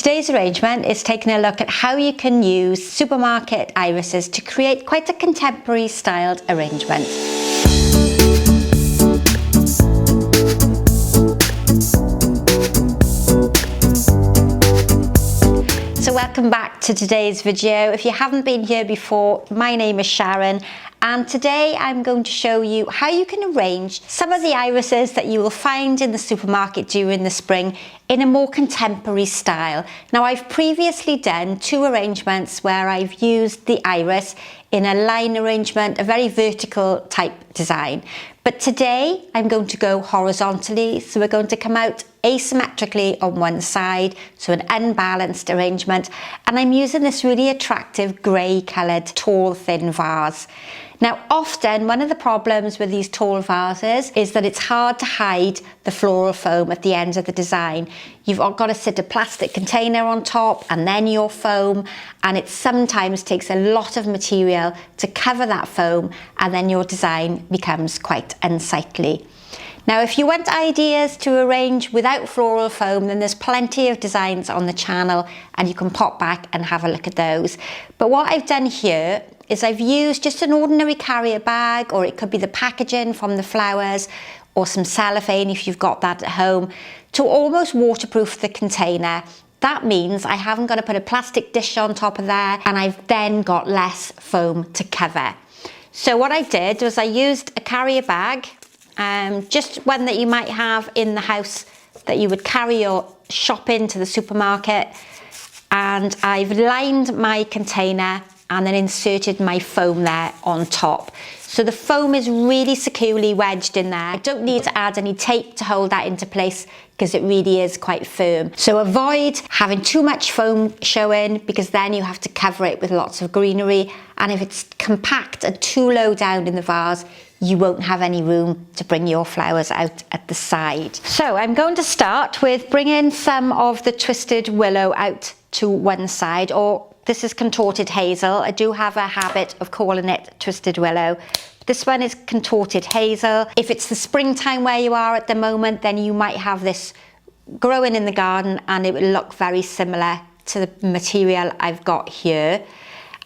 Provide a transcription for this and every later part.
Today's arrangement is taking a look at how you can use supermarket irises to create quite a contemporary styled arrangement. So welcome back to today's video. If you haven't been here before, my name is Sharon, and today I'm going to show you how you can arrange some of the irises that you will find in the supermarket during the spring in a more contemporary style. Now, I've previously done two arrangements where I've used the iris in a line arrangement, a very vertical type design. But today I'm going to go horizontally, so we're going to come out asymmetrically on one side, so an unbalanced arrangement, and I'm using this really attractive grey coloured tall thin vase. Now, often one of the problems with these tall vases is that it's hard to hide the floral foam at the end of the design. You've got to sit a plastic container on top and then your foam, and it sometimes takes a lot of material to cover that foam, and then your design becomes quite unsightly. Now, if you want ideas to arrange without floral foam, then there's plenty of designs on the channel and you can pop back and have a look at those. But what I've done here is I've used just an ordinary carrier bag, or it could be the packaging from the flowers, or some cellophane if you've got that at home, to almost waterproof the container. That means I haven't got to put a plastic dish on top of there, and I've then got less foam to cover. So what I did was I used a carrier bag, just one that you might have in the house that you would carry your shop into the supermarket, and I've lined my container and then inserted my foam there on top. So the foam is really securely wedged in there. I don't need to add any tape to hold that into place because it really is quite firm. So avoid having too much foam showing, because then you have to cover it with lots of greenery, and if it's compact and too low down in the vase, you won't have any room to bring your flowers out at the side. So I'm going to start with bringing some of the twisted willow out to one side, or this is contorted hazel. I do have a habit of calling it twisted willow. This one is contorted hazel. If it's the springtime where you are at the moment, then you might have this growing in the garden and it will look very similar to the material I've got here.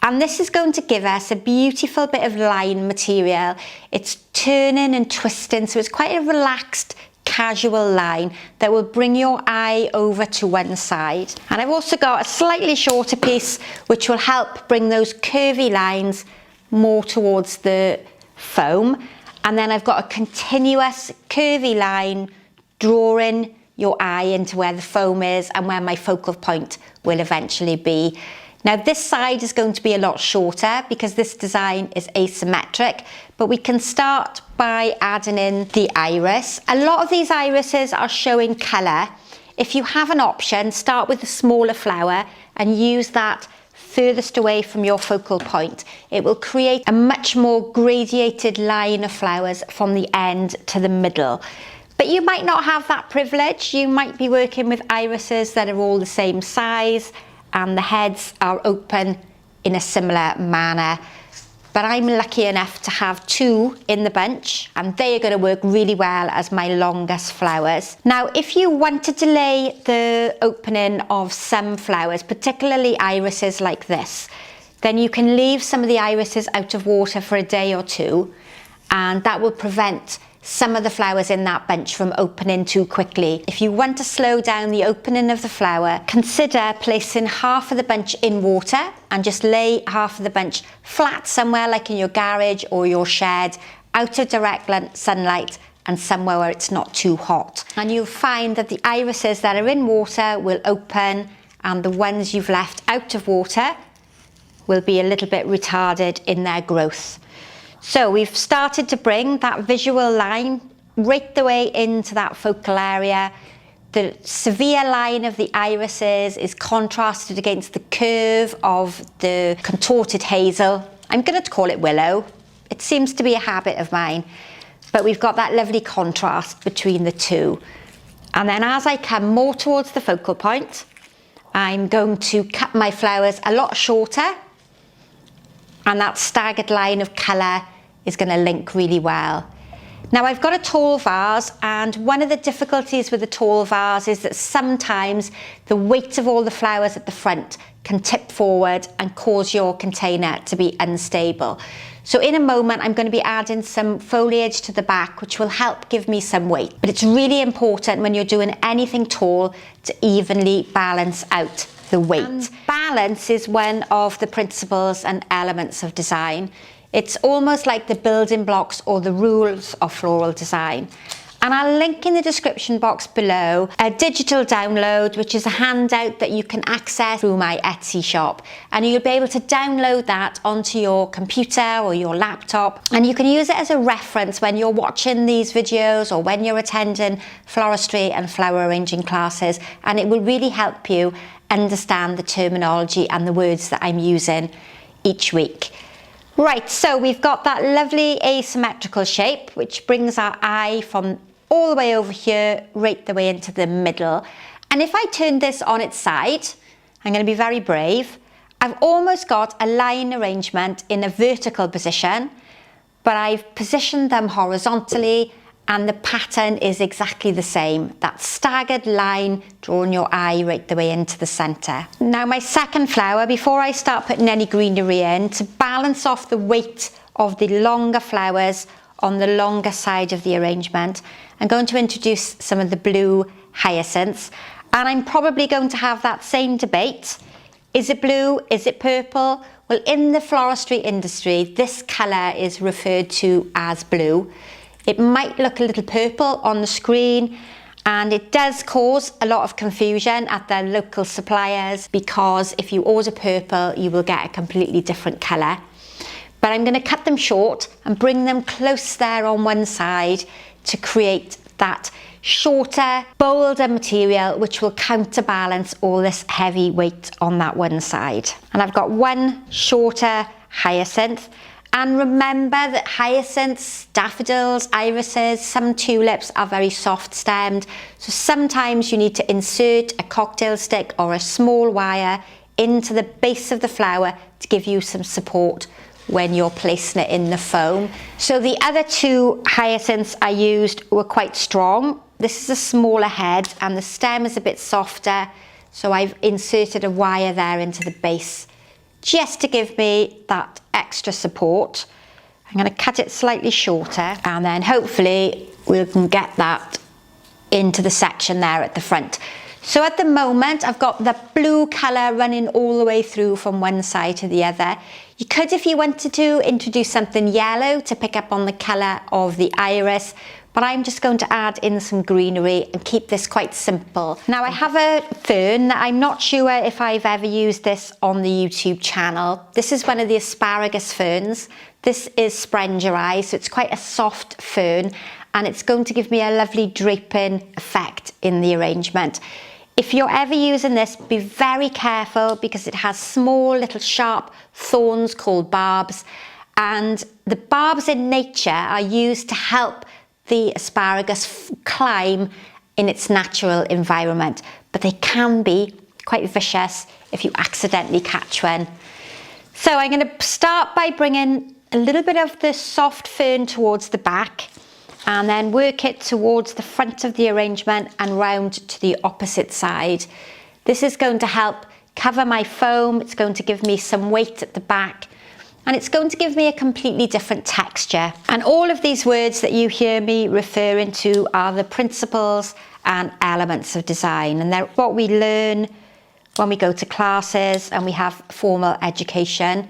And this is going to give us a beautiful bit of line material. It's turning and twisting, so it's quite a relaxed, casual line that will bring your eye over to one side. And I've also got a slightly shorter piece which will help bring those curvy lines more towards the foam. And then I've got a continuous curvy line drawing your eye into where the foam is and where my focal point will eventually be. Now, this side is going to be a lot shorter because this design is asymmetric, but we can start by adding in the iris. A lot of these irises are showing colour. If you have an option, start with the smaller flower and use that furthest away from your focal point. It will create a much more gradiated line of flowers from the end to the middle. But you might not have that privilege. You might be working with irises that are all the same size and the heads are open in a similar manner. But I'm lucky enough to have two in the bunch, and they are going to work really well as my longest flowers. Now, if you want to delay the opening of some flowers, particularly irises like this, then you can leave some of the irises out of water for a day or two, and that will prevent some of the flowers in that bunch from opening too quickly. If you want to slow down the opening of the flower, consider placing half of the bunch in water and just lay half of the bunch flat somewhere, like in your garage or your shed, out of direct sunlight and somewhere where it's not too hot. And you'll find that the irises that are in water will open, and the ones you've left out of water will be a little bit retarded in their growth. So we've started to bring that visual line right the way into that focal area. The severe line of the irises is contrasted against the curve of the contorted hazel. I'm going to call it willow. It seems to be a habit of mine, but we've got that lovely contrast between the two. And then as I come more towards the focal point, I'm going to cut my flowers a lot shorter, and that staggered line of colour is going to link really well. Now I've got a tall vase, and one of the difficulties with a tall vase is that sometimes the weight of all the flowers at the front can tip forward and cause your container to be unstable. So in a moment I'm going to be adding some foliage to the back, which will help give me some weight. But it's really important when you're doing anything tall to evenly balance out the weight. And balance is one of the principles and elements of design. It's almost like the building blocks or the rules of floral design. And I'll link in the description box below a digital download, which is a handout that you can access through my Etsy shop. And you'll be able to download that onto your computer or your laptop. And you can use it as a reference when you're watching these videos or when you're attending floristry and flower arranging classes. And it will really help you understand the terminology and the words that I'm using each week. Right, so we've got that lovely asymmetrical shape, which brings our eye from all the way over here, right the way into the middle. And if I turn this on its side, I'm going to be very brave. I've almost got a line arrangement in a vertical position, but I've positioned them horizontally, and the pattern is exactly the same. That staggered line drawing your eye right the way into the center. Now my second flower, before I start putting any greenery in, to balance off the weight of the longer flowers on the longer side of the arrangement, I'm going to introduce some of the blue hyacinths. And I'm probably going to have that same debate. Is it blue? Is it purple? Well, in the floristry industry, this color is referred to as blue. It might look a little purple on the screen, and it does cause a lot of confusion at the local suppliers, because if you order purple, you will get a completely different colour. But I'm going to cut them short and bring them close there on one side to create that shorter, bolder material, which will counterbalance all this heavy weight on that one side. And I've got one shorter hyacinth. And remember that hyacinths, daffodils, irises, some tulips are very soft stemmed. So sometimes you need to insert a cocktail stick or a small wire into the base of the flower to give you some support when you're placing it in the foam. So the other two hyacinths I used were quite strong. This is a smaller head and the stem is a bit softer. So I've inserted a wire there into the base, just to give me that extra support. I'm going to cut it slightly shorter, and then hopefully we can get that into the section there at the front. So at the moment I've got the blue colour running all the way through from one side to the other. You could, if you wanted to, introduce something yellow to pick up on the colour of the iris, but I'm just going to add in some greenery and keep this quite simple. Now I have a fern that I'm not sure if I've ever used this on the YouTube channel. This is one of the asparagus ferns. This is Sprengeri, so it's quite a soft fern, and it's going to give me a lovely draping effect in the arrangement. If you're ever using this, be very careful, because it has small little sharp thorns called barbs, and the barbs in nature are used to help the asparagus climb in its natural environment, but they can be quite vicious if you accidentally catch one. So I'm going to start by bringing a little bit of the soft fern towards the back, and then work it towards the front of the arrangement and round to the opposite side. This is going to help cover my foam, it's going to give me some weight at the back, and it's going to give me a completely different texture. And all of these words that you hear me referring to are the principles and elements of design, and they're what we learn when we go to classes and we have formal education.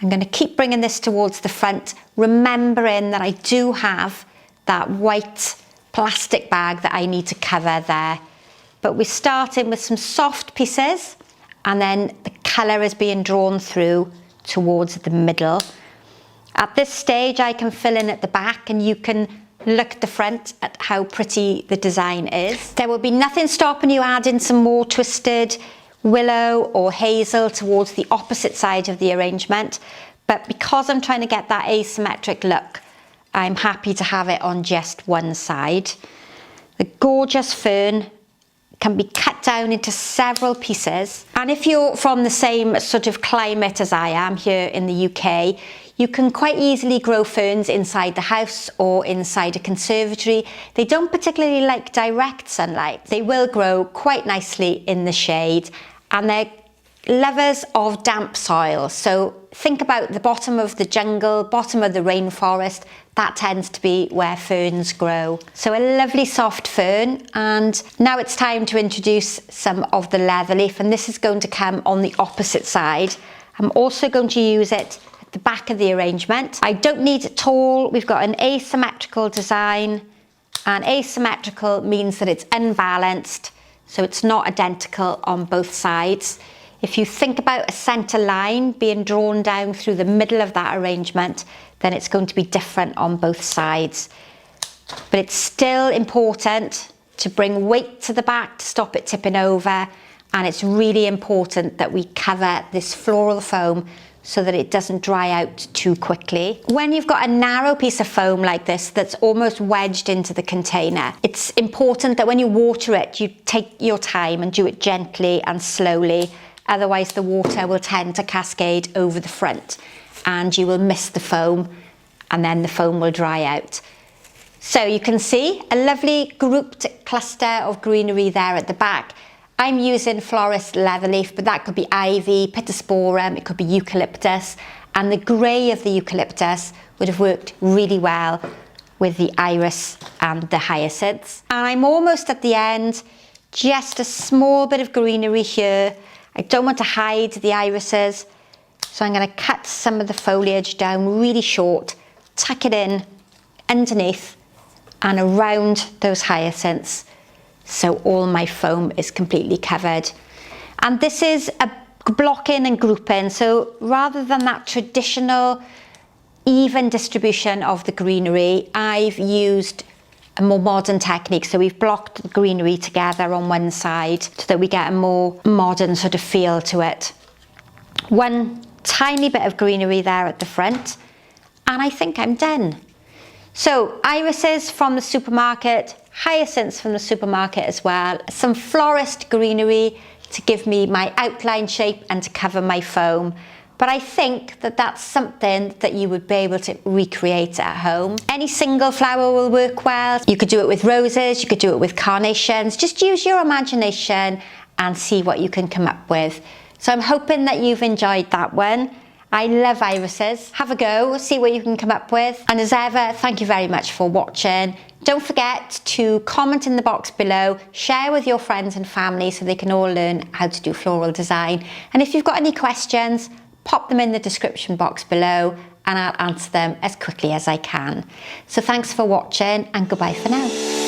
I'm going to keep bringing this towards the front, remembering that I do have that white plastic bag that I need to cover there. But we're starting with some soft pieces, and then the colour is being drawn through towards the middle. At this stage I can fill in at the back, and you can look at the front at how pretty the design is. There will be nothing stopping you adding some more twisted willow or hazel towards the opposite side of the arrangement, but because I'm trying to get that asymmetric look, I'm happy to have it on just one side. The gorgeous fern can be cut down into several pieces, and if you're from the same sort of climate as I am here in the UK, You can quite easily grow ferns inside the house or inside a conservatory. They don't particularly like direct sunlight. They will grow quite nicely in the shade, and they're lovers of damp soil. So think about the bottom of the jungle, bottom of the rainforest. That tends to be where ferns grow. So a lovely soft fern, and now it's time to introduce some of the leather leaf, and this is going to come on the opposite side. I'm also going to use it at the back of the arrangement. I don't need it tall. We've got an asymmetrical design, and asymmetrical means that it's unbalanced, so it's not identical on both sides. If you think about a centre line being drawn down through the middle of that arrangement, then it's going to be different on both sides. But it's still important to bring weight to the back to stop it tipping over, and it's really important that we cover this floral foam so that it doesn't dry out too quickly. When you've got a narrow piece of foam like this that's almost wedged into the container, it's important that when you water it, you take your time and do it gently and slowly. Otherwise the water will tend to cascade over the front and you will miss the foam, and then the foam will dry out. So you can see a lovely grouped cluster of greenery there at the back. I'm using florist leatherleaf, but that could be ivy, pittosporum, it could be eucalyptus, and the grey of the eucalyptus would have worked really well with the iris and the hyacinths. And I'm almost at the end, just a small bit of greenery here. I don't want to hide the irises, so I'm going to cut some of the foliage down really short, tuck it in underneath and around those hyacinths, so all my foam is completely covered. And this is a blocking and grouping, so rather than that traditional even distribution of the greenery, I've used a more modern technique. So we've blocked the greenery together on one side so that we get a more modern sort of feel to it. One tiny bit of greenery there at the front, and I think I'm done. So irises from the supermarket, hyacinths from the supermarket as well, some florist greenery to give me my outline shape and to cover my foam. But I think that that's something that you would be able to recreate at home. Any single flower will work well. You could do it with roses, you could do it with carnations. Just use your imagination and see what you can come up with. So I'm hoping that you've enjoyed that one. I love irises. Have a go, see what you can come up with. And as ever, thank you very much for watching. Don't forget to comment in the box below, share with your friends and family so they can all learn how to do floral design. And if you've got any questions, pop them in the description box below and I'll answer them as quickly as I can. So thanks for watching and goodbye for now.